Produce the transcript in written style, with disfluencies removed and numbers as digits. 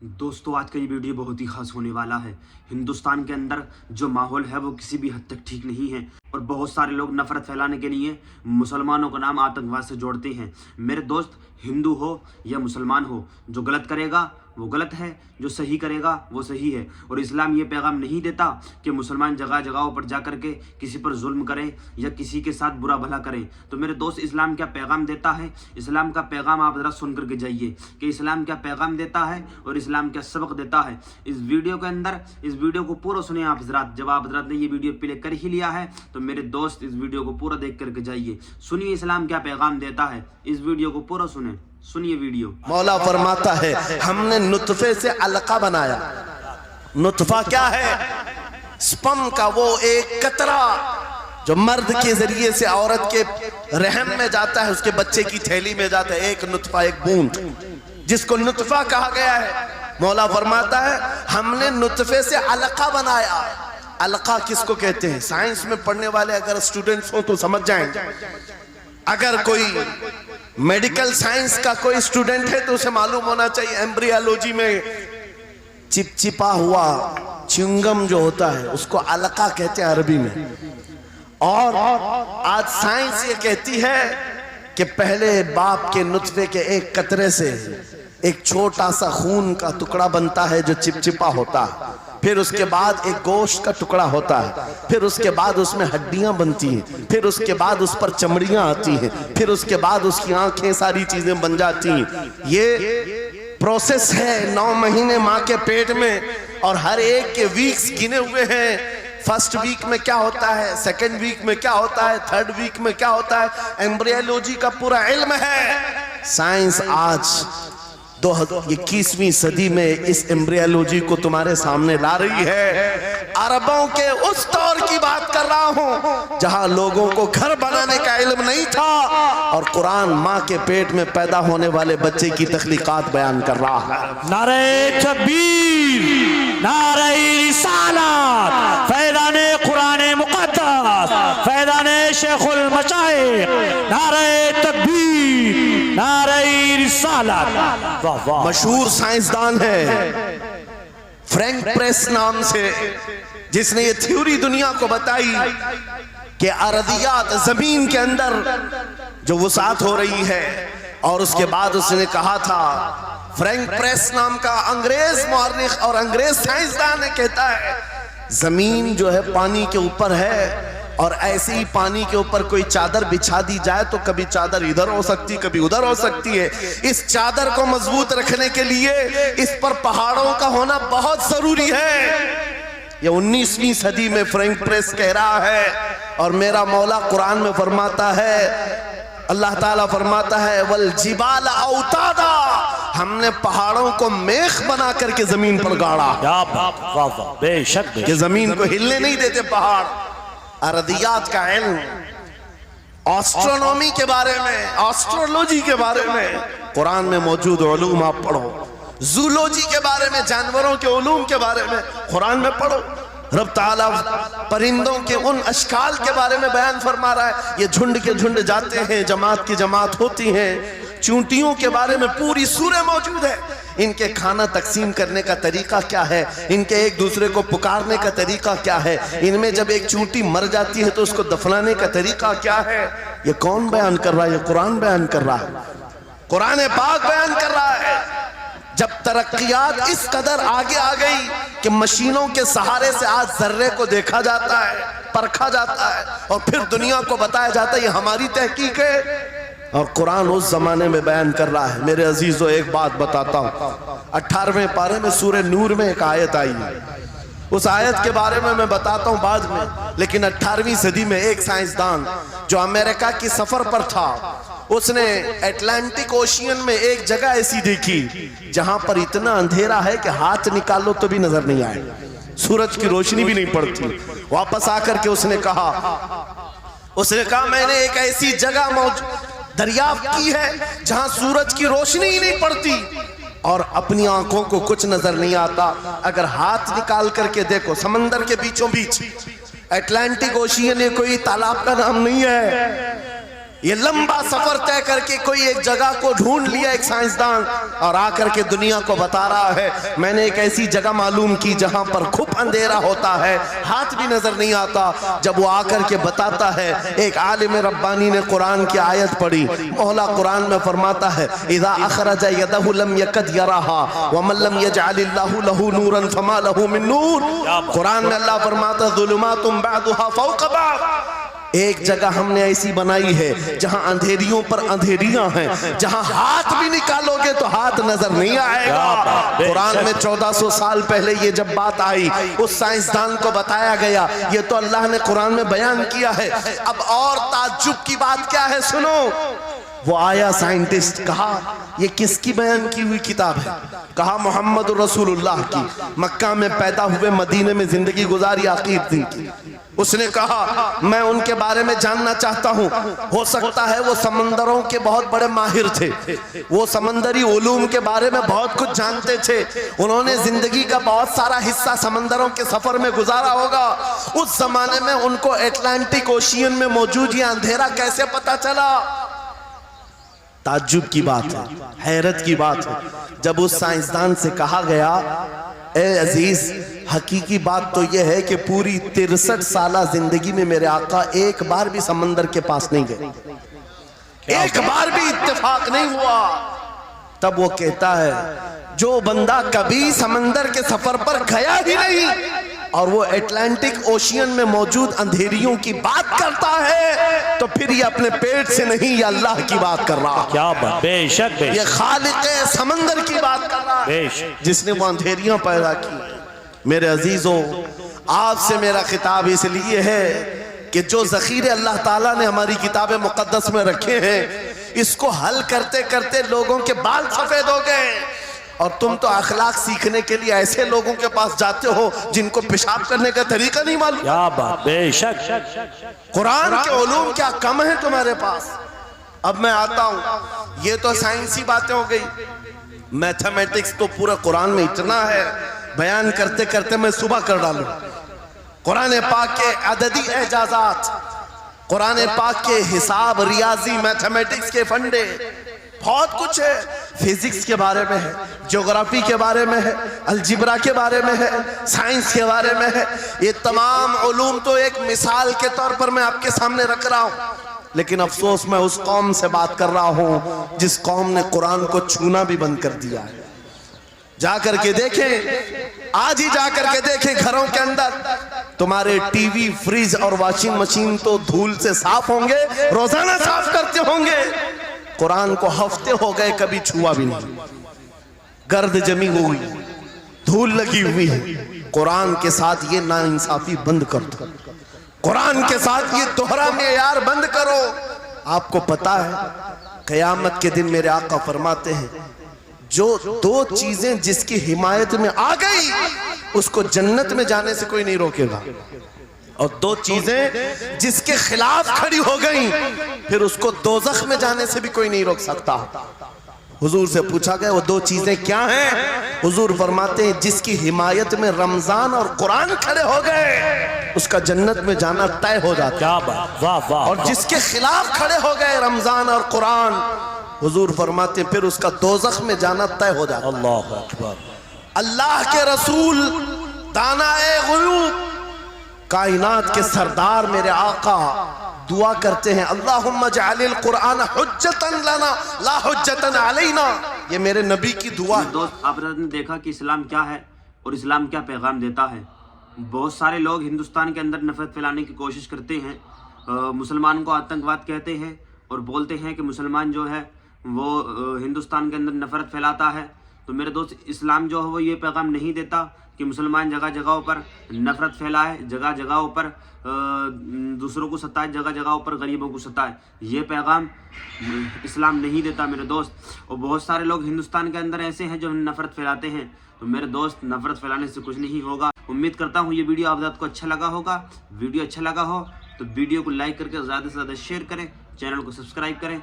दोस्तों आज का ये वीडियो बहुत ही खास होने वाला है। हिंदुस्तान के अंदर जो माहौल है वो किसी भी हद तक ठीक नहीं है और बहुत सारे लोग नफरत फैलाने के लिए मुसलमानों का नाम आतंकवाद से जोड़ते हैं। मेरे दोस्त, हिंदू हो या मुसलमान हो, जो गलत करेगा वो गलत है, जो सही करेगा वो सही है। और इस्लाम ये पैगाम नहीं देता कि मुसलमान जगह जगहों पर जा करके किसी पर जुल्म करें या किसी के साथ बुरा भला करें। तो मेरे दोस्त, इस्लाम क्या पैगाम देता है? इस्लाम का पैगाम आप ज़रा सुन करके जाइए कि इस्लाम क्या पैगाम देता है और इस्लाम क्या सबक देता है। इस वीडियो के अंदर, इस वीडियो को पूरा सुने आप हज़रात। जब आप हज़रात ने ये वीडियो प्ले कर ही लिया है तो मेरे दोस्त इस वीडियो को पूरा देख करके जाइए, सुनिए इस्लाम क्या पैगाम देता है। इस वीडियो को पूरा सुनिए वीडियो। मौला फरमाता है हमने नुतफे से अलका बनाया। नुतफा क्या है? स्पर्म का वो एक कतरा जो मर्द के जरिए से औरत के रहम में जाता है, उसके बच्चे की थैली में जाता है। एक नुतफा, एक बूंद, जिसको नुतफा कहा गया है। मौला फरमाता है हमने नुतफे से अलका बनाया। अलका किसको कहते हैं? साइंस में पढ़ने वाले अगर स्टूडेंट्स हो तो समझ जाएंगे। अगर कोई मेडिकल साइंस का कोई स्टूडेंट है तो उसे मालूम होना चाहिए एम्ब्रियोलॉजी में चिपचिपा हुआ च्युइंगम जो होता है उसको अलका कहते हैं अरबी में। और आज साइंस ये कहती है कि पहले बाप के नुतफे के एक कतरे से एक छोटा सा खून का टुकड़ा बनता है जो चिपचिपा होता है, फिर उसके बाद एक गोश्त का टुकड़ा होता है, फिर उसके बाद उसमें हड्डियां बनती हैं, फिर उसके बाद उस पर चमड़ियां आती हैं, फिर उसके बाद उसकी आंखें, सारी चीजें बन जाती हैं। ये प्रोसेस है 9 महीने माँ के पेट में और हर एक के वीक्स गिने हुए हैं। फर्स्ट वीक में क्या होता है, सेकेंड वीक में क्या होता है, थर्ड वीक में क्या होता है, एम्ब्रियोलॉजी का पूरा इल्म है। साइंस आज 21वीं सदी में इस एम्ब्रियोलॉजी को तुम्हारे सामने ला रही है। अरबों के उस दौर की बात कर रहा हूं जहां लोगों को घर बनाने का इल्म नहीं था और कुरान मां के पेट में पैदा होने वाले बच्चे की तख्लीकात बयान कर रहा है। नारे तकबीर, नारे रिसालत, फैज़ाने कुरान मुक़द्दस, फैज़ाने शेखुल मशाइख, नारे तकबीर, नारे रिसालत। मशहूर साइंसदान है फ्रैंक प्रेस नाम से, जिसने ये थ्योरी दुनिया को बताई कि अरदियात, जमीन के अंदर जो वसात हो रही है। और उसके बाद उसने कहा था, फ्रैंक प्रेस नाम का अंग्रेज मुअर्रिख और अंग्रेज साइंसदान है, कहता है जमीन जो है पानी के ऊपर है और ऐसे ही पानी के ऊपर कोई चादर बिछा दी जाए तो कभी चादर इधर हो सकती, कभी उधर हो सकती है। इस चादर को मजबूत रखने के लिए इस पर पहाड़ों का होना बहुत जरूरी है। ये 19वीं सदी में फ्रैंक प्रेस कह रहा है और मेरा मौला कुरान में फरमाता है, अल्लाह ताला फरमाता है वल जिबाल औतादा, हमने पहाड़ों को मेख बना करके जमीन पर गाड़ा। बेशक कि जमीन को हिलने नहीं देते पहाड़। अरदियात का इल्म, एस्ट्रोनॉमी के बारे में, एस्ट्रोलॉजी के बारे में कुरान में मौजूद उलूम आप पढ़ो। जूलॉजी के बारे में, जानवरों के उलूम के बारे में कुरान में पढ़ो। रब ताला परिंदों के उन अशकाल के बारे में बयान फरमा रहा है, ये झुंड के झुंड जाते हैं, जमात की जमात होती हैं। चूंटियों के बारे में पूरी सूरह मौजूद है। इनके खाना तकसीम करने का तरीका क्या है, इनके एक दूसरे को पुकारने का तरीका क्या है, इनमें जब एक चूंटी मर जाती है तो उसको दफनाने का तरीका क्या है। ये कौन बयान कर रहा है? ये कुरान बयान कर रहा है, कुरान पाक बयान कर रहा है। जब तरक्कियात इस कदर आगे आ गई कि मशीनों के सहारे से आज जर्रे को देखा जाता है, परखा जाता है और फिर दुनिया को बताया जाता है ये हमारी तहकीक है, और कुरान उस जमाने में बयान कर रहा है। मेरे अजीजों, एक बात बताता हूँ, 18वें पारे में सूरह नूर में एक आयत आई है, उस आयत के बारे में मैं बताता हूँ बाद में। लेकिन 18वीं सदी में एक साइंसदान जो अमेरिका की सफर पर था, उसने अटलांटिक ओशियन में एक जगह ऐसी देखी जहां पर इतना अंधेरा है कि हाथ निकालो तो भी नजर नहीं आए, सूरज की रोशनी भी नहीं पड़ती। वापस आकर के उसने कहा मैंने एक ऐसी जगह दरियाफ्त की है जहां सूरज की रोशनी ही नहीं पड़ती और अपनी आंखों को कुछ नजर नहीं आता। अगर हाथ निकाल करके देखो, समंदर के बीचों बीच अटलांटिक ओशियन, ये कोई तालाब का नाम नहीं है, یہ لمبا سفر طے کر کے کوئی ایک جگہ کو ڈھونڈ لیا ایک سائنسدان اور آ کر کے دنیا کو بتا رہا ہے میں نے ایک ایسی جگہ معلوم کی جہاں پر خوب اندھیرا ہوتا ہے، ہاتھ بھی نظر نہیں آتا۔ جب وہ آ کر کے بتاتا ہے، ایک عالم ربانی نے قرآن کی آیت پڑھی، مولا قرآن میں فرماتا ہے اذا اخرج یدہ لم یکد یراہا ومن لم یجعل اللہ لہ نورا فما لہ من نور۔ قرآن میں اللہ فرماتا ظلمات بعضها فوق بعض، ایک جگہ ہم نے ایسی بنائی ہے جہاں اندھیریوں پر اندھیریاں ہیں، جہاں ہاتھ بھی نکالو گے تو ہاتھ نظر نہیں آئے گا۔ قرآن میں 1400 سال پہلے یہ جب بات آئی اس سائنسدان کو بتایا گیا، یہ تو اللہ نے قرآن میں بیان کیا ہے۔ اب اور تعجب کی بات کیا ہے سنو، وہ آیا سائنٹسٹ، کہا یہ کس کی بیان کی ہوئی کتاب ہے؟ کہا محمد رسول اللہ کی، مکہ میں پیدا ہوئے مدینے میں زندگی گزاری عقیل دن کی۔ اس نے کہا میں ان کے بارے میں جاننا چاہتا ہوں، ہو سکتا ہے وہ سمندروں کے بہت بڑے ماہر تھے، وہ سمندری علوم کے بارے میں بہت کچھ جانتے تھے، انہوں نے زندگی کا بہت سارا حصہ سمندروں کے سفر میں گزارا ہوگا۔ اس زمانے میں ان کو اٹلانٹک اوشین میں موجود یہ اندھیرا کیسے پتا چلا؟ تعجب کی بات ہے، حیرت کی بات ہے۔ جب اس سائنسدان سے کہا گیا اے عزیز حقیقی بات تو یہ ہے کہ پوری 63 سالہ زندگی میں میرے آقا ایک بار بھی سمندر کے پاس نہیں گئے، ایک بار بھی اتفاق نہیں ہوا۔ تب وہ کہتا ہے جو بندہ کبھی سمندر کے سفر پر گیا ہی نہیں اور وہ اٹلانٹک اوشین میں موجود اندھیریوں کی بات کرتا ہے تو پھر یہ اپنے پیٹ سے نہیں، یہ اللہ کی بات کر رہا ہے۔ کیا بات، بے شک بے یہ شک خالق سمندر کی بات کر رہا بے ہے شک۔ جس نے وہ اندھیریاں پیدا کی۔ میرے عزیزوں آپ سے میرا خطاب اس لیے ہے کہ جو ذخیرے اللہ تعالیٰ نے ہماری کتاب مقدس میں رکھے ہیں اس کو حل کرتے کرتے لوگوں کے بال سفید ہو گئے، اور تم تو اخلاق سیکھنے کے لیے ایسے لوگوں کے پاس جاتے ہو جن کو پیشاب کرنے کا طریقہ نہیں معلوم۔ کیا بات، بے شک۔ قرآن کے علوم کیا کم ہیں تمہارے پاس؟ اب میں آتا ہوں، یہ تو سائنسی باتیں ہو گئی، میتھمیٹکس تو پورا قرآن میں اتنا ہے بیان کرتے کرتے میں صبح کر ڈالوں۔ قرآن پاک کے عددی اعجازات، قرآن پاک کے حساب، ریاضی، میتھمیٹکس کے فنڈے، بہت کچھ ہے، فزکس کے بارے میں ہے، جغرافی کے بارے میں ہے، الجبرا کے بارے میں ہے، سائنس کے بارے میں ہے۔ یہ تمام علوم تو ایک مثال کے طور پر میں آپ کے سامنے رکھ رہا ہوں، لیکن افسوس میں اس قوم سے بات کر رہا ہوں جس قوم نے قرآن کو چھونا بھی بند کر دیا ہے۔ جا کر کے دیکھیں، آج ہی جا کر کے دیکھیں گھروں کے اندر تمہارے ٹی وی، فریج اور واشنگ مشین تو دھول سے صاف ہوں گے، روزانہ صاف کرتے ہوں گے، قرآن کو ہفتے ہو گئے کبھی چھوا بھی نہیں، گرد جمی ہوئی، دھول لگی ہوئی ہے۔ قرآن کے ساتھ یہ ناانصافی بند کر دو، قرآن کے ساتھ یہ دوہرا معیار بند کرو۔ آپ کو پتا ہے قیامت کے دن میرے آقا فرماتے ہیں جو دو چیزیں جس کی حمایت میں آ گئی اس کو جنت میں جانے سے کوئی نہیں روکے گا، اور دو چیزیں جس کے خلاف کھڑی ہو گئیں پھر اس کو دوزخ میں جانے سے بھی کوئی نہیں روک سکتا۔ حضور سے پوچھا گیا وہ دو چیزیں کیا ہیں؟ حضور فرماتے ہیں جس کی حمایت میں رمضان اور قرآن کھڑے ہو گئے اس کا جنت میں جانا طے ہو جاتا، کیا بات، واہ واہ۔ اور جس کے خلاف کھڑے ہو گئے رمضان اور قرآن، حضور فرماتے ہیں پھر اس کا دوزخ میں جانا طے ہو جاتا۔ اللہ اکبر۔ اللہ کے رسول دانائے غیوب کائنات کے سردار میرے آقا دعا کرتے ہیں اللہم اجعل القرآن حجتا لنا لا حجتا علینا، یہ میرے نبی کی دعا ہے۔ دوست آپ نے دیکھا کہ اسلام کیا ہے اور اسلام کیا پیغام دیتا ہے۔ بہت سارے لوگ ہندوستان کے اندر نفرت پھیلانے کی کوشش کرتے ہیں، مسلمان کو آتنکواد کہتے ہیں اور بولتے ہیں کہ مسلمان جو ہے وہ ہندوستان کے اندر نفرت پھیلاتا ہے۔ تو میرے دوست اسلام جو ہے وہ یہ پیغام نہیں دیتا کہ مسلمان جگہ جگہوں پر نفرت پھیلائے، جگہ جگہوں پر دوسروں کو ستائے، جگہ جگہوں پر غریبوں کو ستائے، یہ پیغام اسلام نہیں دیتا میرے دوست۔ اور بہت سارے لوگ ہندوستان کے اندر ایسے ہیں جو نفرت پھیلاتے ہیں، تو میرے دوست نفرت پھیلانے سے کچھ نہیں ہوگا۔ امید کرتا ہوں یہ ویڈیو آپ کو اچھا لگا ہوگا۔ ویڈیو اچھا لگا ہو تو ویڈیو کو لائک کر کے زیادہ سے زیادہ شیئر کریں، چینل کو سبسکرائب کریں۔